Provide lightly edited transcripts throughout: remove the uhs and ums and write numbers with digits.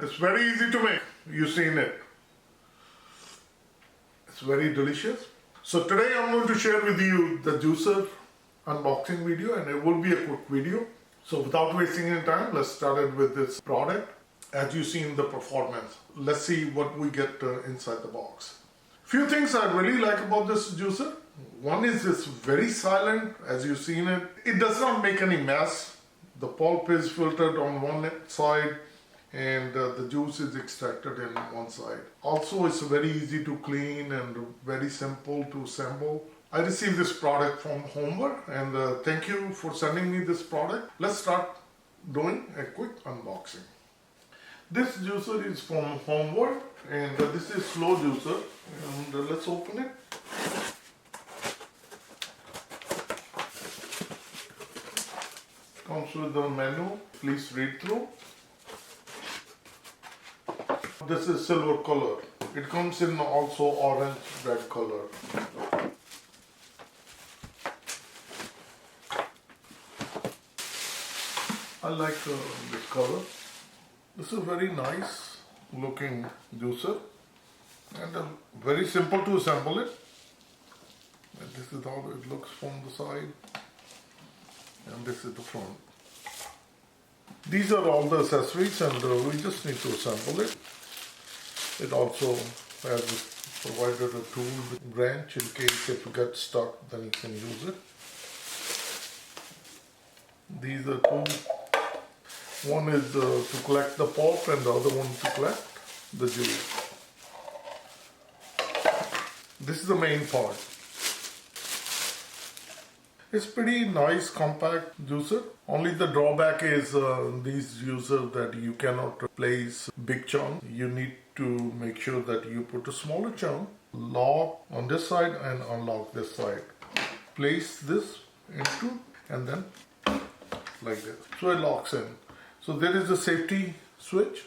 It's very easy to make. You've seen it. It's very delicious. So today I'm going to share with you the juicer unboxing video, and it will be a quick video. So without wasting any time, let's start it with this product. As you see in the performance, let's see what we get inside the box. Few things I really like about this juicer. One is it's very silent, as you've seen it. It does not make any mess. The pulp is filtered on one side and the juice is extracted in one side. Also, it's very easy to clean and very simple to assemble. I received this product from Homework, and thank you for sending me this product. Let's start doing a quick unboxing. This juicer is from Homework, and this is slow juicer, and let's open it. Comes with the menu, please read through. This is silver color. It comes in also orange red color. I like this color. This is a very nice looking juicer, and very simple to assemble it. And this is how it looks from the side, and this is the front. These are all the accessories, and we just need to assemble it. It also has provided a tool with wrench in case if you get stuck, then you can use it. These are two. One is to collect the pulp, and the other one to collect the juice. This is the main part. It's pretty nice compact juicer. Only the drawback is these juicers that you cannot place big chunk. You need to make sure that you put a smaller chunk, lock on this side and unlock this side. Place this into and then like this. So it locks in. So there is a safety switch.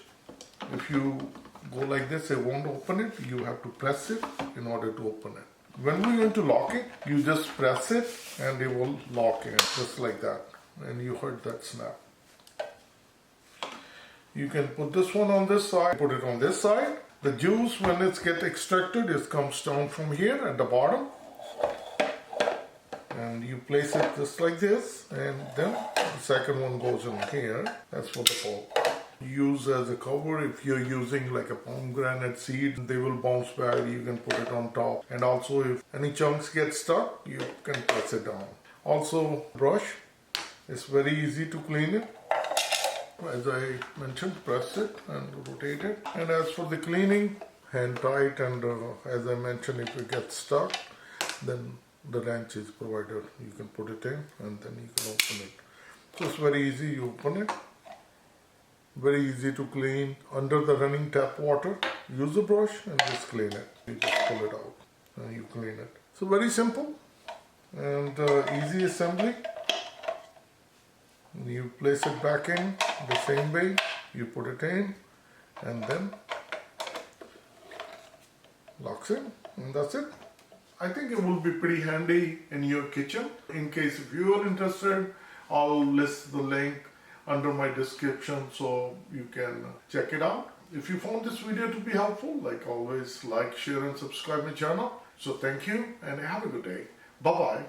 If you go like this, it won't open it. You have to press it in order to open it. When we're going to lock it, you just press it and it will lock in just like that. And you heard that snap. You can put this one on this side, put it on this side. The juice, when it gets extracted, it comes down from here at the bottom. And you place it just like this, and then the second one goes in here. That's for the pulp. Use as a cover if you're using like a pomegranate seed, they will bounce back. You can put it on top, and also if any chunks get stuck, you can press it down. Also, brush. It's very easy to clean it. As I mentioned, press it and rotate it. And as for the cleaning, hand tight, and as I mentioned, if it gets stuck, then the wrench is provided. You can put it in and then you can open it. So it's very easy. You open it. Very easy to clean. Under the running tap water, use a brush and just clean it. You just pull it out and you clean it. So very simple and easy assembly. You place it back in the same way. You put it in and then locks in, and that's it. I think it will be pretty handy in your kitchen. In case if you are interested, I'll list the link under my description so you can check it out. If you found this video to be helpful, like always, like, share and subscribe my channel. So thank you and have a good day. Bye-bye.